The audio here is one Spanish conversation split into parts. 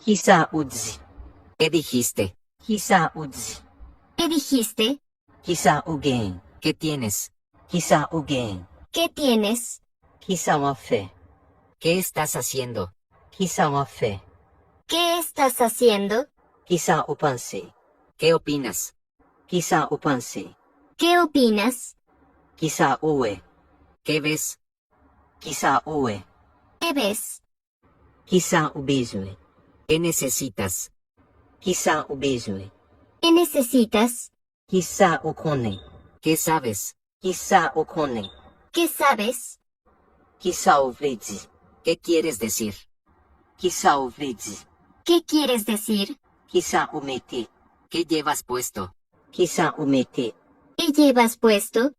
Kisa udzi. ¿Qué dijiste? Kisa udzi. ¿Qué dijiste? Kisa ugen. ¿Qué tienes? Kisa ugen. ¿Qué tienes? Kisa wafe. ¿Qué estás haciendo? Kisa wafe. ¿Qué estás haciendo? Kisa upanse. ¿Qué opinas? Kisa upanse. ¿Qué opinas? Kisa uwe. ¿Qué ves? Kisa uwe. ¿Qué ves? Kisa ubizue. ¿Qué necesitas? Kisa ubizue. ¿Qué necesitas? Kisa ukone. ¿Qué sabes? Kisa ukone. ¿Qué sabes? Kisa uvridzi. ¿Qué quieres decir? Kisa uvridzi. ¿Qué quieres decir? Kisa umeti. ¿Qué llevas puesto? Kisa umeti. ¿Qué llevas puesto?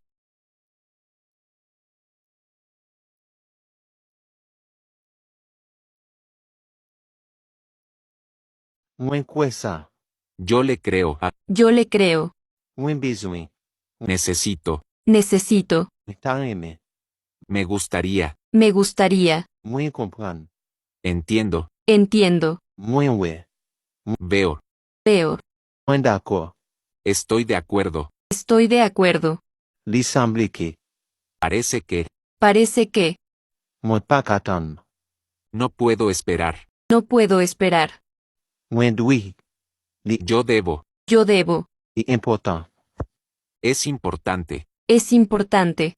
Winkwesa. Yo le creo. Yo le creo. Wimbizui. Necesito. Necesito. Taime. Me gustaría. Me gustaría. Winkompran. Entiendo. Entiendo. Winwe. Veo. Veo. Wendako. Estoy de acuerdo. Estoy de acuerdo. Lisambliki. Parece que. Parece que. Motpakatan. No puedo esperar. No puedo esperar. Wendwi. Yo debo. Yo debo. Important. Es importante. Es importante.